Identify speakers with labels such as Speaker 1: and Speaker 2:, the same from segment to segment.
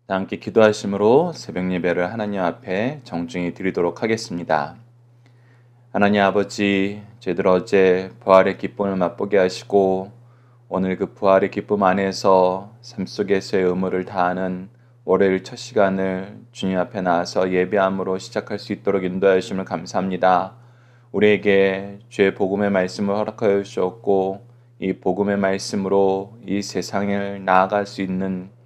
Speaker 1: 다 함께 기도하심으로 새벽 예배를 하나님 앞에 정중히 드리도록 하겠습니다. 하나님 아버지, 저희들 어제 부활의 기쁨을 맛보게 하시고 오늘 그 부활의 기쁨 안에서 삶 속에서의 의무를 다하는 월요일 첫 시간을 주님 앞에 나와서 예배함으로 시작할 수 있도록 인도하여 주심을 감사합니다. 우리에게 주의 복음의 말씀을 허락하여 주셨고 이 복음의 말씀으로 이 세상을 나아갈 수 있는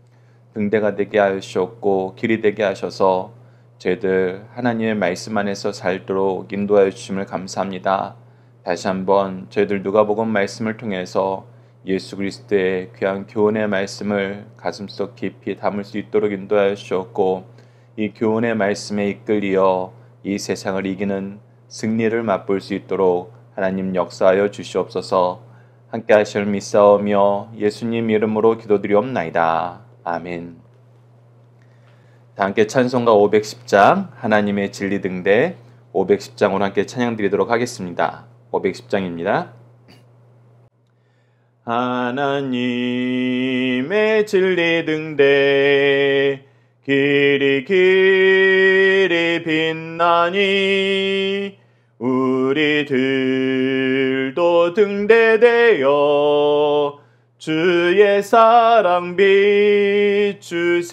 Speaker 1: 등대가 되게 하셨고 길이 되게 하셔서 저희들 하나님의 말씀 안에서 살도록 인도하여 주심을 감사합니다. 다시 한번 저희들 누가복음 말씀을 통해서 예수 그리스도의 귀한 교훈의 말씀을 가슴속 깊이 담을 수 있도록 인도하여 주셨고 이 교훈의 말씀에 이끌리어 이 세상을 이기는 승리를 맛볼 수 있도록 하나님 역사하여 주시옵소서. 함께 하실 믿사오며 예수님 이름으로 기도드리옵나이다. 아멘. 다 함께 찬송가 510장 하나님의 진리 등대 510장으로 함께 찬양 드리도록 하겠습니다. 510장입니다. 하나님의 진리 등대 길이 길이 빛나니 우리들도 등대되어 주의 사랑 비추세.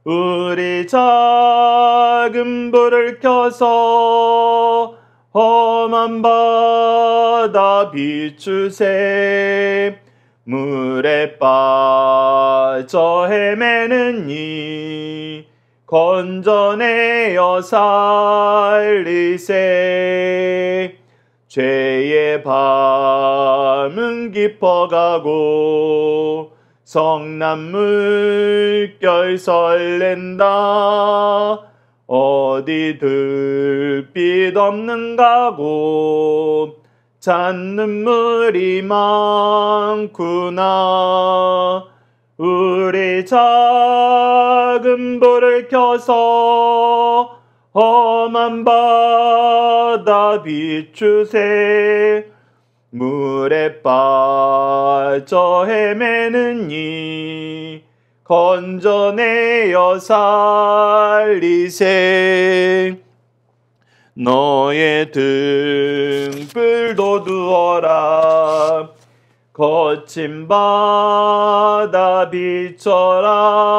Speaker 1: 우리 작은 불을 켜서 험한 바다 비추세. 물에 빠져 헤매는 이 건져내어 살리세. 죄의 밤은 깊어가고 성난 물결 설렌다. 어디 들빛 없는가고 잔눈물이 많구나. 우리 작은 불을 켜서 험한 바다 비추세. 물에 빠져 헤매는 이 건져내어 살리세. 너의 등불도 두어라. 거친 바다 비춰라.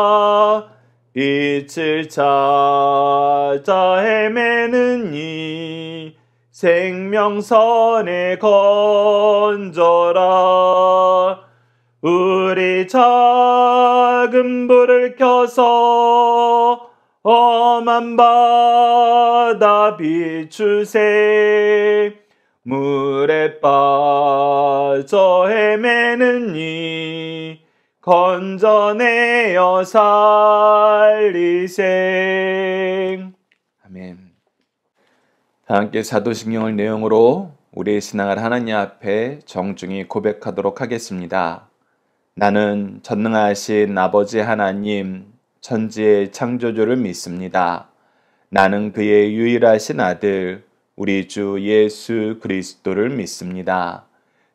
Speaker 1: 빛을 찾아 헤매는 이 생명선에 건져라. 우리 작은 불을 켜서 험한 바다 비추세. 물에 빠져 헤매는 이 건져내어 살리세. 아멘. 다 함께 사도신경을 내용으로 우리의 신앙을 하나님 앞에 정중히 고백하도록 하겠습니다. 나는 전능하신 아버지 하나님, 천지의 창조주를 믿습니다. 나는 그의 유일하신 아들, 우리 주 예수 그리스도를 믿습니다.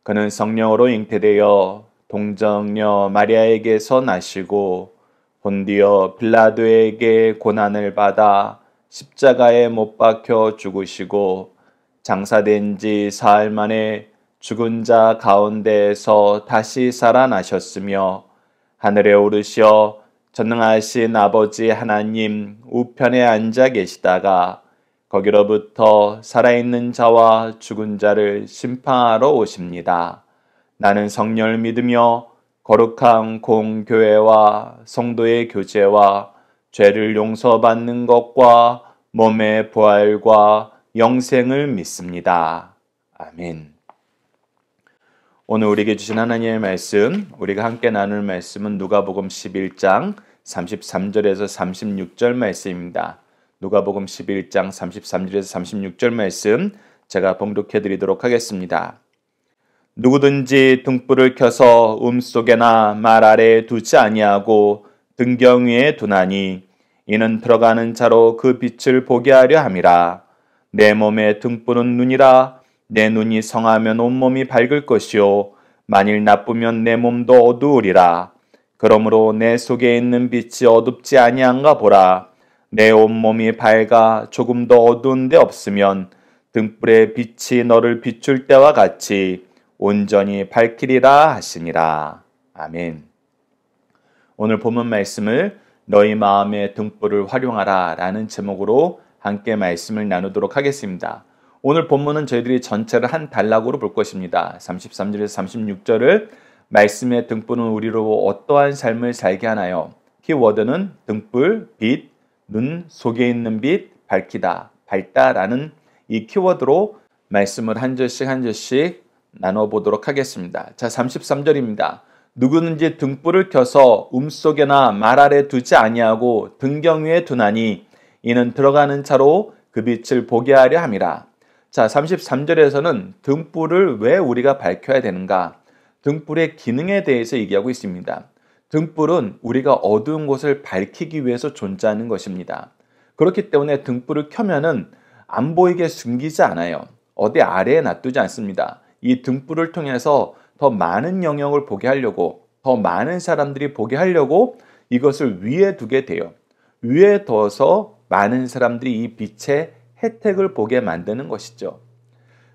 Speaker 1: 그는 성령으로 잉태되어 동정녀 마리아에게서 나시고 본디오 빌라도에게 고난을 받아 십자가에 못 박혀 죽으시고 장사된 지 사흘 만에 죽은 자 가운데에서 다시 살아나셨으며 하늘에 오르시어 전능하신 아버지 하나님 우편에 앉아 계시다가 거기로부터 살아있는 자와 죽은 자를 심판하러 오십니다. 나는 성령을 믿으며 거룩한 공교회와 성도의 교제와 죄를 용서받는 것과 몸의 부활과 영생을 믿습니다. 아멘. 오늘 우리에게 주신 하나님의 말씀, 우리가 함께 나눌 말씀은 누가복음 11장 33절에서 36절 말씀입니다. 누가복음 11장 33절에서 36절 말씀 제가 봉독해 드리도록 하겠습니다. 누구든지 등불을 켜서 속에나 말 아래에 두지 아니하고 등경 위에 두나니 이는 들어가는 자로 그 빛을 보게 하려 함이라. 내 몸의 등불은 눈이라. 내 눈이 성하면 온몸이 밝을 것이요 만일 나쁘면 내 몸도 어두우리라. 그러므로 내 속에 있는 빛이 어둡지 아니한가 보라. 내 온몸이 밝아 조금 더 어두운 데 없으면 등불의 빛이 너를 비출 때와 같이 온전히 밝히리라 하시니라. 아멘. 오늘 본문 말씀을 너희 마음의 등불을 활용하라 라는 제목으로 함께 말씀을 나누도록 하겠습니다. 오늘 본문은 저희들이 전체를 한 단락으로 볼 것입니다. 33절에서 36절을 말씀의 등불은 우리로 어떠한 삶을 살게 하나요? 키워드는 등불, 빛, 눈 속에 있는 빛, 밝히다, 밝다라는 이 키워드로 말씀을 한 절씩 한 절씩 나눠보도록 하겠습니다. 자, 33절입니다. 누구든지 등불을 켜서 속에나 말 아래 두지 아니하고 등경 위에 두나니 이는 들어가는 차로 그 빛을 보게 하려 함이라. 자, 33절에서는 등불을 왜 우리가 밝혀야 되는가? 등불의 기능에 대해서 얘기하고 있습니다. 등불은 우리가 어두운 곳을 밝히기 위해서 존재하는 것입니다. 그렇기 때문에 등불을 켜면은 안 보이게 숨기지 않아요. 어디 아래에 놔두지 않습니다. 이 등불을 통해서 더 많은 영역을 보게 하려고, 더 많은 사람들이 보게 하려고 이것을 위에 두게 돼요. 위에 둬서 많은 사람들이 이 빛의 혜택을 보게 만드는 것이죠.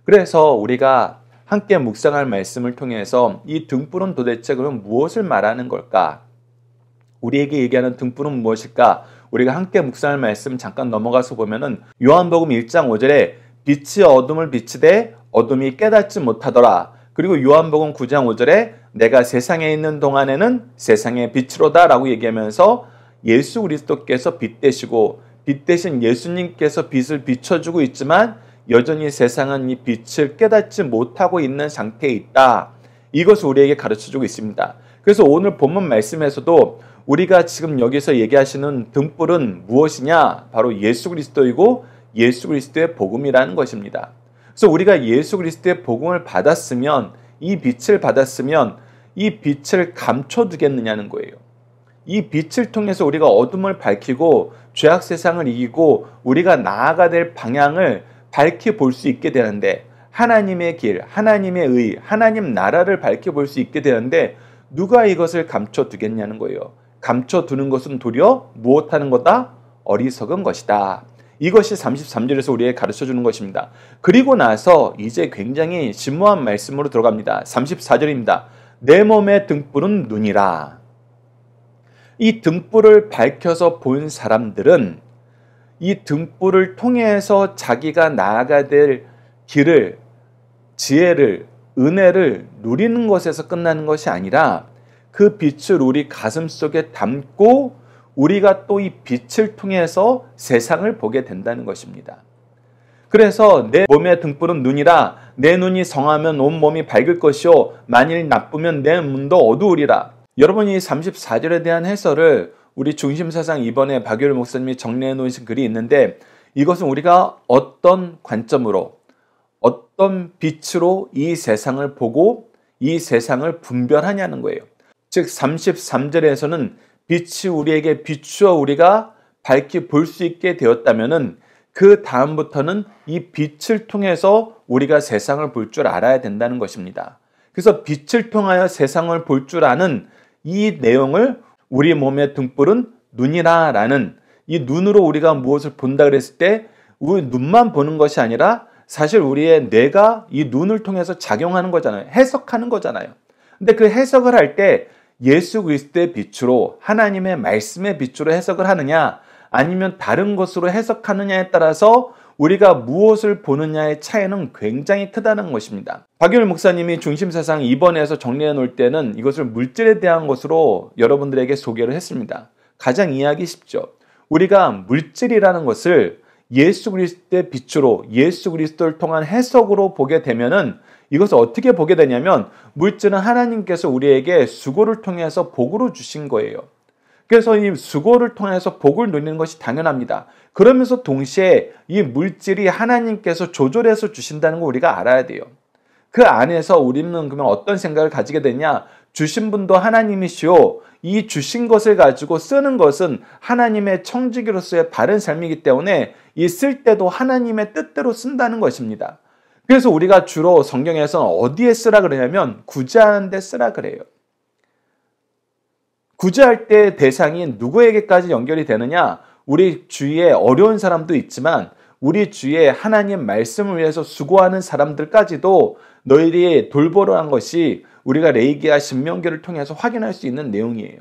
Speaker 1: 그래서 우리가 함께 묵상할 말씀을 통해서 이 등불은 도대체 그럼 무엇을 말하는 걸까? 우리에게 얘기하는 등불은 무엇일까? 우리가 함께 묵상할 말씀 잠깐 넘어가서 보면은 요한복음 1장 5절에 빛이 어둠을 비치되 어둠이 깨닫지 못하더라. 그리고 요한복음 9장 5절에 내가 세상에 있는 동안에는 세상의 빛으로다 라고 얘기하면서 예수 그리스도께서 빛 되시고 빛 대신 예수님께서 빛을 비춰주고 있지만 여전히 세상은 이 빛을 깨닫지 못하고 있는 상태에 있다. 이것을 우리에게 가르쳐주고 있습니다. 그래서 오늘 본문 말씀에서도 우리가 지금 여기서 얘기하시는 등불은 무엇이냐? 바로 예수 그리스도이고 예수 그리스도의 복음이라는 것입니다. 그래서 우리가 예수 그리스도의 복음을 받았으면, 이 빛을 받았으면 이 빛을 감춰두겠느냐는 거예요. 이 빛을 통해서 우리가 어둠을 밝히고 죄악 세상을 이기고 우리가 나아가야 될 방향을 밝히 볼 수 있게 되는데, 하나님의 길, 하나님의 의, 하나님 나라를 밝히 볼 수 있게 되는데 누가 이것을 감춰두겠냐는 거예요. 감춰두는 것은 도리어 무엇하는 거다? 어리석은 것이다. 이것이 33절에서 우리에게 가르쳐주는 것입니다. 그리고 나서 이제 굉장히 심오한 말씀으로 들어갑니다. 34절입니다. 내 몸의 등불은 눈이라. 이 등불을 밝혀서 본 사람들은 이 등불을 통해서 자기가 나아가야 될 길을, 지혜를, 은혜를 누리는 것에서 끝나는 것이 아니라 그 빛을 우리 가슴 속에 담고 우리가 또 이 빛을 통해서 세상을 보게 된다는 것입니다. 그래서 내 몸의 등불은 눈이라. 내 눈이 성하면 온 몸이 밝을 것이요 만일 나쁘면 내 눈도 어두우리라. 여러분, 이 34절에 대한 해설을 우리 중심사상 이번에 박유일 목사님이 정리해 놓으신 글이 있는데, 이것은 우리가 어떤 관점으로, 어떤 빛으로 이 세상을 보고 이 세상을 분별하냐는 거예요. 즉 33절에서는 빛이 우리에게 비추어 우리가 밝히 볼 수 있게 되었다면은 그 다음부터는 이 빛을 통해서 우리가 세상을 볼 줄 알아야 된다는 것입니다. 그래서 빛을 통하여 세상을 볼 줄 아는 이 내용을 우리 몸의 등불은 눈이라 라는, 이 눈으로 우리가 무엇을 본다 그랬을 때 우리 눈만 보는 것이 아니라 사실 우리의 뇌가 이 눈을 통해서 작용하는 거잖아요. 해석하는 거잖아요. 근데 그 해석을 할 때 예수 그리스도의 빛으로, 하나님의 말씀의 빛으로 해석을 하느냐 아니면 다른 것으로 해석하느냐에 따라서 우리가 무엇을 보느냐의 차이는 굉장히 크다는 것입니다. 박유일 목사님이 중심사상 2번에서 정리해 놓을 때는 이것을 물질에 대한 것으로 여러분들에게 소개를 했습니다. 가장 이해하기 쉽죠. 우리가 물질이라는 것을 예수 그리스도의 빛으로, 예수 그리스도를 통한 해석으로 보게 되면은 이것을 어떻게 보게 되냐면, 물질은 하나님께서 우리에게 수고를 통해서 복으로 주신 거예요. 그래서 이 수고를 통해서 복을 누리는 것이 당연합니다. 그러면서 동시에 이 물질이 하나님께서 조절해서 주신다는 걸 우리가 알아야 돼요. 그 안에서 우리는 그러면 어떤 생각을 가지게 되냐? 주신 분도 하나님이시오. 이 주신 것을 가지고 쓰는 것은 하나님의 청지기로서의 바른 삶이기 때문에 이 쓸 때도 하나님의 뜻대로 쓴다는 것입니다. 그래서 우리가 주로 성경에서는 어디에 쓰라 그러냐면 구제하는 데 쓰라 그래요. 구제할 때 대상이 누구에게까지 연결이 되느냐? 우리 주위에 어려운 사람도 있지만 우리 주위에 하나님 말씀을 위해서 수고하는 사람들까지도 너희들이 돌보러 한 것이 우리가 레위기와 신명기를 통해서 확인할 수 있는 내용이에요.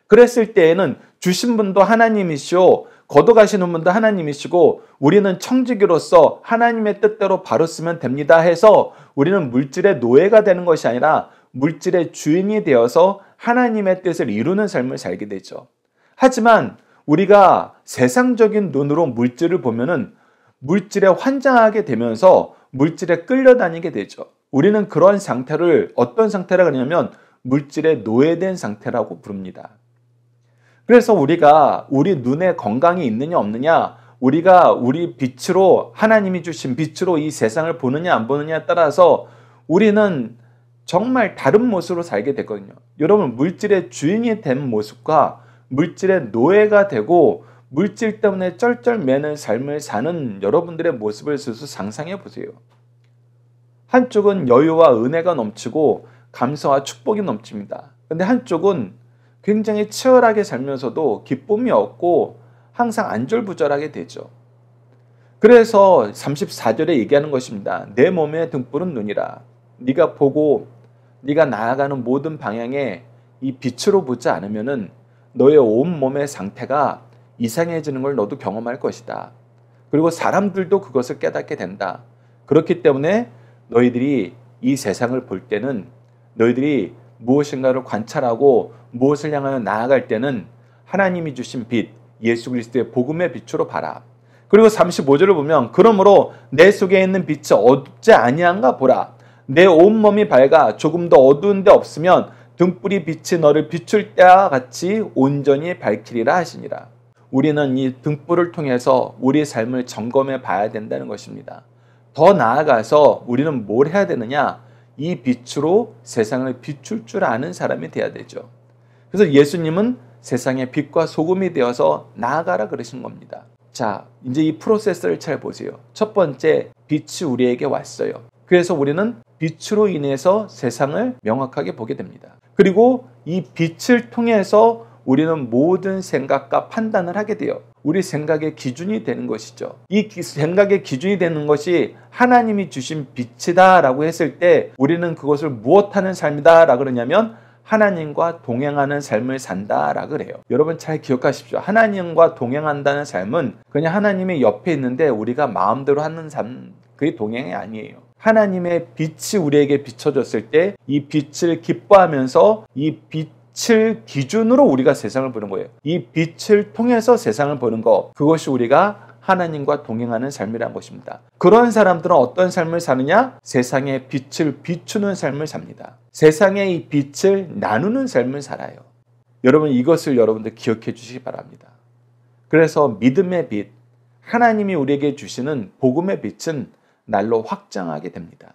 Speaker 1: 그랬을 때에는 주신 분도 하나님이시오, 걷어가시는 분도 하나님이시고 우리는 청지기로서 하나님의 뜻대로 바로 쓰면 됩니다 해서 우리는 물질의 노예가 되는 것이 아니라 물질의 주인이 되어서 하나님의 뜻을 이루는 삶을 살게 되죠. 하지만 우리가 세상적인 눈으로 물질을 보면은 물질에 환장하게 되면서 물질에 끌려다니게 되죠. 우리는 그런 상태를 어떤 상태라고 하냐면 물질에 노예된 상태라고 부릅니다. 그래서 우리가 우리 눈에 건강이 있느냐 없느냐, 우리가 우리 빛으로 하나님이 주신 빛으로 이 세상을 보느냐 안 보느냐에 따라서 우리는 정말 다른 모습으로 살게 되거든요. 여러분, 물질의 주인이 된 모습과 물질의 노예가 되고 물질 때문에 쩔쩔매는 삶을 사는 여러분들의 모습을 스스로 상상해 보세요. 한쪽은 여유와 은혜가 넘치고 감사와 축복이 넘칩니다. 근데 한쪽은 굉장히 치열하게 살면서도 기쁨이 없고 항상 안절부절하게 되죠. 그래서 34절에 얘기하는 것입니다. 내 몸의 등불은 눈이라. 네가 보고 네가 나아가는 모든 방향에 이 빛으로 보지 않으면은 너의 온몸의 상태가 이상해지는 걸 너도 경험할 것이다. 그리고 사람들도 그것을 깨닫게 된다. 그렇기 때문에 너희들이 이 세상을 볼 때는 너희들이 무엇인가를 관찰하고 무엇을 향하여 나아갈 때는 하나님이 주신 빛, 예수 그리스도의 복음의 빛으로 봐라. 그리고 35절을 보면 그러므로 내 속에 있는 빛이 어둡지 아니한가 보라. 내 온몸이 밝아 조금도 어두운 데 없으면 등불이 빛이 너를 비출 때와 같이 온전히 밝히리라 하시니라. 우리는 이 등불을 통해서 우리의 삶을 점검해 봐야 된다는 것입니다. 더 나아가서 우리는 뭘 해야 되느냐? 이 빛으로 세상을 비출 줄 아는 사람이 돼야 되죠. 그래서 예수님은 세상의 빛과 소금이 되어서 나아가라 그러신 겁니다. 자, 이제 이 프로세스를 잘 보세요. 첫 번째, 빛이 우리에게 왔어요. 그래서 우리는 빛으로 인해서 세상을 명확하게 보게 됩니다. 그리고 이 빛을 통해서 우리는 모든 생각과 판단을 하게 돼요. 우리 생각의 기준이 되는 것이죠. 이 생각의 기준이 되는 것이 하나님이 주신 빛이다 라고 했을 때 우리는 그것을 무엇하는 삶이다 라고 그러냐면 하나님과 동행하는 삶을 산다 라고 그래요. 여러분 잘 기억하십시오. 하나님과 동행한다는 삶은 그냥 하나님의 옆에 있는데 우리가 마음대로 하는 삶, 그게 동행이 아니에요. 하나님의 빛이 우리에게 비춰졌을 때 이 빛을 기뻐하면서 이 빛을 기준으로 우리가 세상을 보는 거예요. 이 빛을 통해서 세상을 보는 거, 그것이 우리가 하나님과 동행하는 삶이라는 것입니다. 그런 사람들은 어떤 삶을 사느냐? 세상의 빛을 비추는 삶을 삽니다. 세상의 이 빛을 나누는 삶을 살아요. 여러분 이것을 여러분들 기억해 주시기 바랍니다. 그래서 믿음의 빛, 하나님이 우리에게 주시는 복음의 빛은 날로 확장하게 됩니다.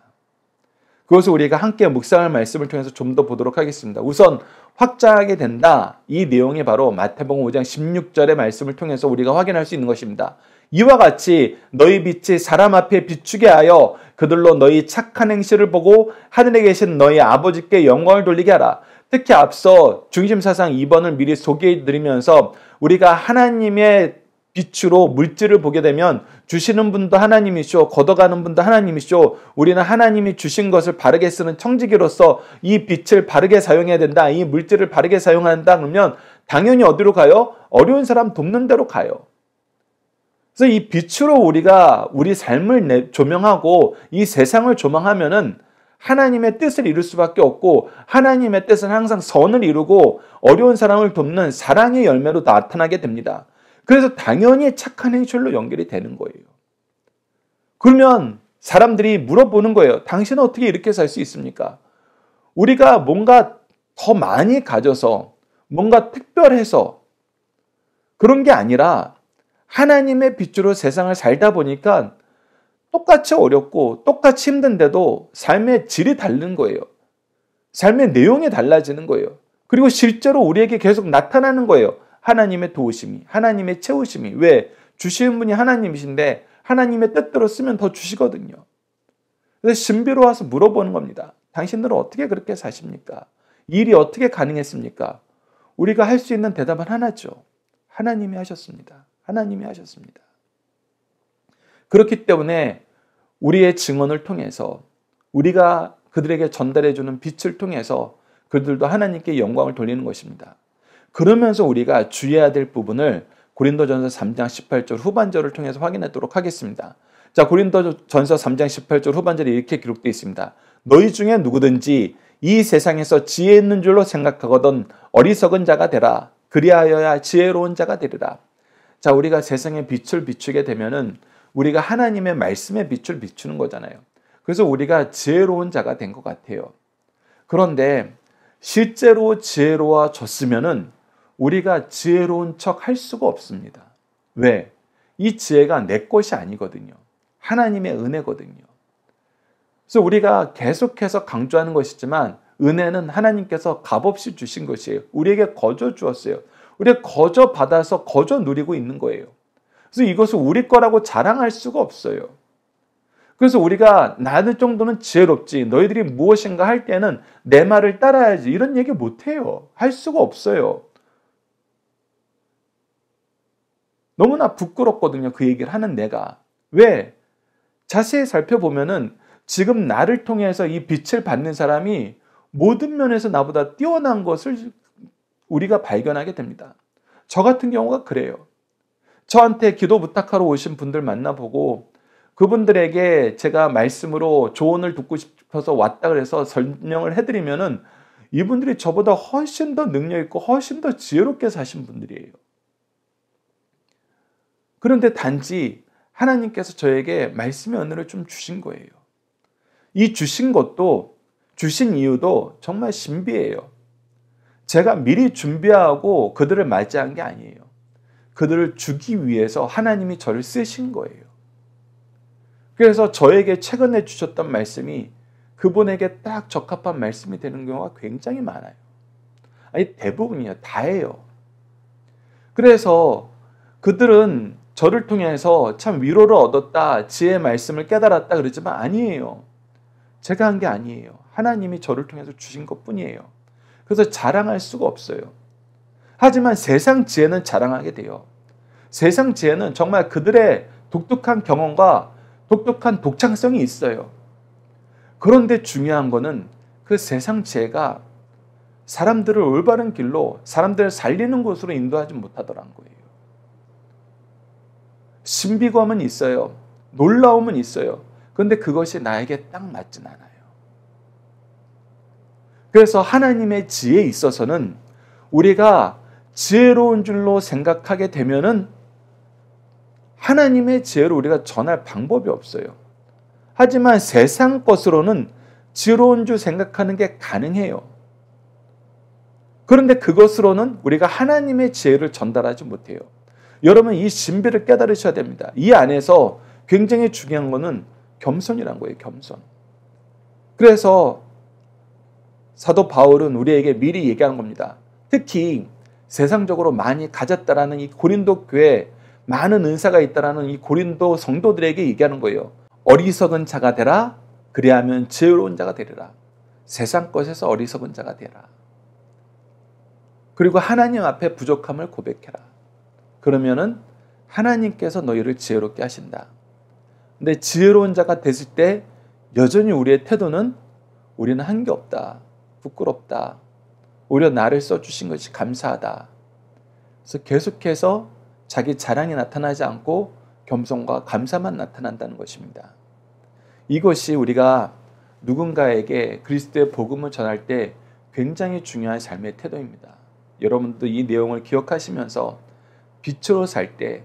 Speaker 1: 그것을 우리가 함께 묵상할 말씀을 통해서 좀 더 보도록 하겠습니다. 우선 확장하게 된다. 이 내용이 바로 마태복음 5장 16절의 말씀을 통해서 우리가 확인할 수 있는 것입니다. 이와 같이 너희 빛이 사람 앞에 비추게 하여 그들로 너희 착한 행실을 보고 하늘에 계신 너희 아버지께 영광을 돌리게 하라. 특히 앞서 중심사상 2번을 미리 소개해드리면서 우리가 하나님의 빛으로 물질을 보게 되면 주시는 분도 하나님이시오, 걷어가는 분도 하나님이시오. 우리는 하나님이 주신 것을 바르게 쓰는 청지기로서 이 빛을 바르게 사용해야 된다. 이 물질을 바르게 사용해야 한다. 그러면 당연히 어디로 가요? 어려운 사람 돕는 데로 가요. 그래서 이 빛으로 우리가 우리 삶을 조명하고 이 세상을 조명하면은 하나님의 뜻을 이룰 수밖에 없고 하나님의 뜻은 항상 선을 이루고 어려운 사람을 돕는 사랑의 열매로 나타나게 됩니다. 그래서 당연히 착한 행실로 연결이 되는 거예요. 그러면 사람들이 물어보는 거예요. 당신은 어떻게 이렇게 살 수 있습니까? 우리가 뭔가 더 많이 가져서 뭔가 특별해서 그런 게 아니라 하나님의 빛으로 세상을 살다 보니까 똑같이 어렵고 똑같이 힘든데도 삶의 질이 다른 거예요. 삶의 내용이 달라지는 거예요. 그리고 실제로 우리에게 계속 나타나는 거예요. 하나님의 도우심이, 하나님의 채우심이. 왜? 주시는 분이 하나님이신데 하나님의 뜻대로 쓰면 더 주시거든요. 그래서 신비로 와서 물어보는 겁니다. 당신들은 어떻게 그렇게 사십니까? 일이 어떻게 가능했습니까? 우리가 할 수 있는 대답은 하나죠. 하나님이 하셨습니다. 하나님이 하셨습니다. 그렇기 때문에 우리의 증언을 통해서 우리가 그들에게 전달해주는 빛을 통해서 그들도 하나님께 영광을 돌리는 것입니다. 그러면서 우리가 주의해야 될 부분을 고린도전서 3장 18절 후반절을 통해서 확인하도록 하겠습니다. 자, 고린도전서 3장 18절 후반절에 이렇게 기록되어 있습니다. 너희 중에 누구든지 이 세상에서 지혜 있는 줄로 생각하거든 어리석은 자가 되라. 그리하여야 지혜로운 자가 되리라. 자, 우리가 세상의 빛을 비추게 되면은 우리가 하나님의 말씀의 빛을 비추는 거잖아요. 그래서 우리가 지혜로운 자가 된 것 같아요. 그런데 실제로 지혜로워졌으면은 우리가 지혜로운 척 할 수가 없습니다. 왜? 이 지혜가 내 것이 아니거든요. 하나님의 은혜거든요. 그래서 우리가 계속해서 강조하는 것이지만 은혜는 하나님께서 값없이 주신 것이에요. 우리에게 거저 주었어요. 우리가 거저 받아서 거저 누리고 있는 거예요. 그래서 이것을 우리 거라고 자랑할 수가 없어요. 그래서 우리가 나는 정도는 지혜롭지 너희들이 무엇인가 할 때는 내 말을 따라야지 이런 얘기 못해요. 할 수가 없어요. 너무나 부끄럽거든요. 그 얘기를 하는 내가. 왜? 자세히 살펴보면은 지금 나를 통해서 이 빛을 받는 사람이 모든 면에서 나보다 뛰어난 것을 우리가 발견하게 됩니다. 저 같은 경우가 그래요. 저한테 기도 부탁하러 오신 분들 만나보고 그분들에게 제가 말씀으로 조언을 듣고 싶어서 왔다 그래서 설명을 해드리면은 이분들이 저보다 훨씬 더 능력 있고 훨씬 더 지혜롭게 사신 분들이에요. 그런데 단지 하나님께서 저에게 말씀의 은혜를 좀 주신 거예요. 이 주신 것도 주신 이유도 정말 신비해요. 제가 미리 준비하고 그들을 맞이한 게 아니에요. 그들을 주기 위해서 하나님이 저를 쓰신 거예요. 그래서 저에게 최근에 주셨던 말씀이 그분에게 딱 적합한 말씀이 되는 경우가 굉장히 많아요. 아니 대부분이에요. 다예요. 그래서 그들은 저를 통해서 참 위로를 얻었다, 지혜의 말씀을 깨달았다 그러지만 아니에요. 제가 한 게 아니에요. 하나님이 저를 통해서 주신 것뿐이에요. 그래서 자랑할 수가 없어요. 하지만 세상 지혜는 자랑하게 돼요. 세상 지혜는 정말 그들의 독특한 경험과 독특한 독창성이 있어요. 그런데 중요한 거는 그 세상 지혜가 사람들을 올바른 길로, 사람들을 살리는 곳으로 인도하지 못하더란 거예요. 신비감은 있어요. 놀라움은 있어요. 그런데 그것이 나에게 딱 맞진 않아요. 그래서 하나님의 지혜에 있어서는 우리가 지혜로운 줄로 생각하게 되면은 하나님의 지혜를 우리가 전할 방법이 없어요. 하지만 세상 것으로는 지혜로운 줄 생각하는 게 가능해요. 그런데 그것으로는 우리가 하나님의 지혜를 전달하지 못해요. 여러분 이 신비를 깨달으셔야 됩니다. 이 안에서 굉장히 중요한 거는 겸손이란 거예요. 겸손. 그래서 사도 바울은 우리에게 미리 얘기하는 겁니다. 특히 세상적으로 많이 가졌다라는 이 고린도 교회에 많은 은사가 있다라는 이 고린도 성도들에게 얘기하는 거예요. 어리석은 자가 되라. 그리하면 지혜로운 자가 되리라. 세상 것에서 어리석은 자가 되라. 그리고 하나님 앞에 부족함을 고백해라. 그러면은 하나님께서 너희를 지혜롭게 하신다. 근데 지혜로운 자가 됐을 때 여전히 우리의 태도는 우리는 한 게 없다. 부끄럽다. 오히려 나를 써주신 것이 감사하다. 그래서 계속해서 자기 자랑이 나타나지 않고 겸손과 감사만 나타난다는 것입니다. 이것이 우리가 누군가에게 그리스도의 복음을 전할 때 굉장히 중요한 삶의 태도입니다. 여러분도 이 내용을 기억하시면서 빛으로 살 때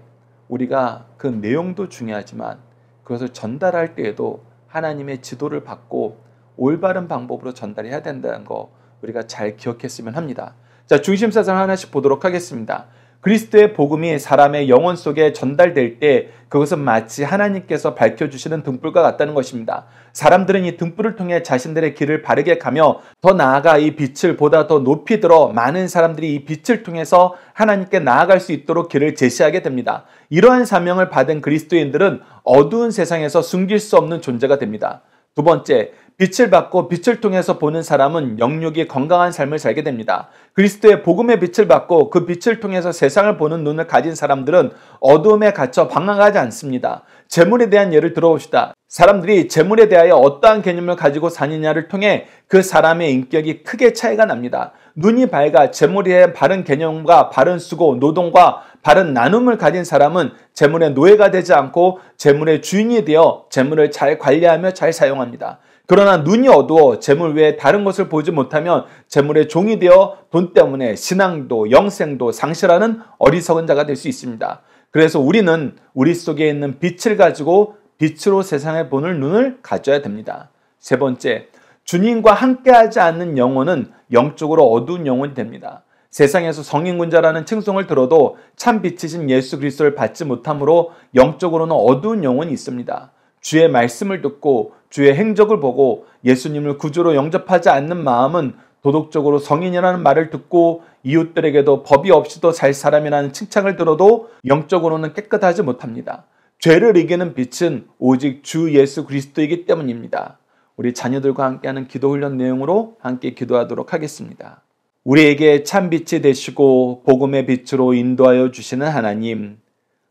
Speaker 1: 우리가 그 내용도 중요하지만 그것을 전달할 때에도 하나님의 지도를 받고 올바른 방법으로 전달해야 된다는 거 우리가 잘 기억했으면 합니다. 자, 중심사상 하나씩 보도록 하겠습니다. 그리스도의 복음이 사람의 영혼 속에 전달될 때 그것은 마치 하나님께서 밝혀주시는 등불과 같다는 것입니다. 사람들은 이 등불을 통해 자신들의 길을 바르게 가며 더 나아가 이 빛을 보다 더 높이 들어 많은 사람들이 이 빛을 통해서 하나님께 나아갈 수 있도록 길을 제시하게 됩니다. 이러한 사명을 받은 그리스도인들은 어두운 세상에서 숨길 수 없는 존재가 됩니다. 두 번째, 빛을 받고 빛을 통해서 보는 사람은 영육이 건강한 삶을 살게 됩니다. 그리스도의 복음의 빛을 받고 그 빛을 통해서 세상을 보는 눈을 가진 사람들은 어두움에 갇혀 방황하지 않습니다. 재물에 대한 예를 들어봅시다. 사람들이 재물에 대하여 어떠한 개념을 가지고 사느냐를 통해 그 사람의 인격이 크게 차이가 납니다. 눈이 밝아 재물에 대한 바른 개념과 바른 수고, 노동과 바른 나눔을 가진 사람은 재물의 노예가 되지 않고 재물의 주인이 되어 재물을 잘 관리하며 잘 사용합니다. 그러나 눈이 어두워 재물 외에 다른 것을 보지 못하면 재물의 종이 되어 돈 때문에 신앙도 영생도 상실하는 어리석은 자가 될 수 있습니다. 그래서 우리는 우리 속에 있는 빛을 가지고 빛으로 세상을 보는 눈을 가져야 됩니다. 세 번째, 주님과 함께하지 않는 영혼은 영적으로 어두운 영혼이 됩니다. 세상에서 성인군자라는 칭송을 들어도 참 빛이신 예수 그리스도를 받지 못함으로 영적으로는 어두운 영혼이 있습니다. 주의 말씀을 듣고 주의 행적을 보고 예수님을 구주로 영접하지 않는 마음은 도덕적으로 성인이라는 말을 듣고 이웃들에게도 법이 없이도 살 사람이라는 칭찬을 들어도 영적으로는 깨끗하지 못합니다. 죄를 이기는 빛은 오직 주 예수 그리스도이기 때문입니다. 우리 자녀들과 함께하는 기도 훈련 내용으로 함께 기도하도록 하겠습니다. 우리에게 참빛이 되시고 복음의 빛으로 인도하여 주시는 하나님,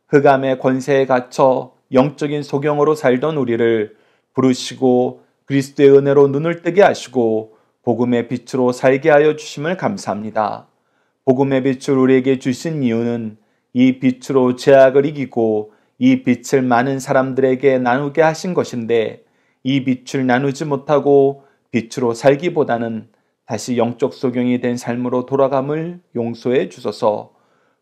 Speaker 1: 흑암의 권세에 갇혀 영적인 소경으로 살던 우리를 부르시고 그리스도의 은혜로 눈을 뜨게 하시고 복음의 빛으로 살게 하여 주심을 감사합니다. 복음의 빛을 우리에게 주신 이유는 이 빛으로 죄악을 이기고 이 빛을 많은 사람들에게 나누게 하신 것인데, 이 빛을 나누지 못하고 빛으로 살기보다는 다시 영적 소경이 된 삶으로 돌아감을 용서해 주소서.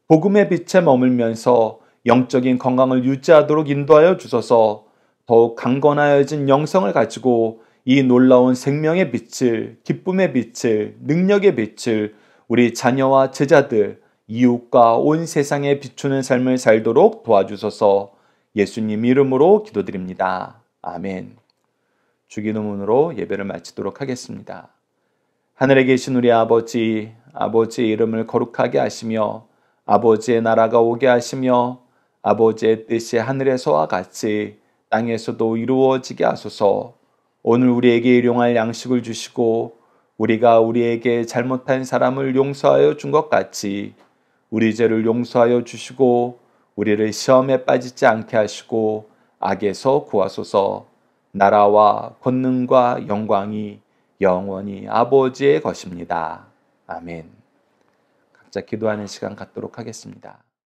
Speaker 1: 복음의 빛에 머물면서 영적인 건강을 유지하도록 인도하여 주소서. 더욱 강건하여진 영성을 가지고 이 놀라운 생명의 빛을, 기쁨의 빛을, 능력의 빛을 우리 자녀와 제자들, 이웃과 온 세상에 비추는 삶을 살도록 도와주소서. 예수님 이름으로 기도드립니다. 아멘. 주기도문으로 예배를 마치도록 하겠습니다. 하늘에 계신 우리 아버지, 아버지의 이름을 거룩하게 하시며 아버지의 나라가 오게 하시며 아버지의 뜻이 하늘에서와 같이 땅에서도 이루어지게 하소서. 오늘 우리에게 일용할 양식을 주시고 우리가 우리에게 잘못한 사람을 용서하여 준 것 같이 우리 죄를 용서하여 주시고 우리를 시험에 빠지지 않게 하시고 악에서 구하소서. 나라와 권능과 영광이 영원히 아버지의 것입니다. 아멘. 각자 기도하는 시간 갖도록 하겠습니다.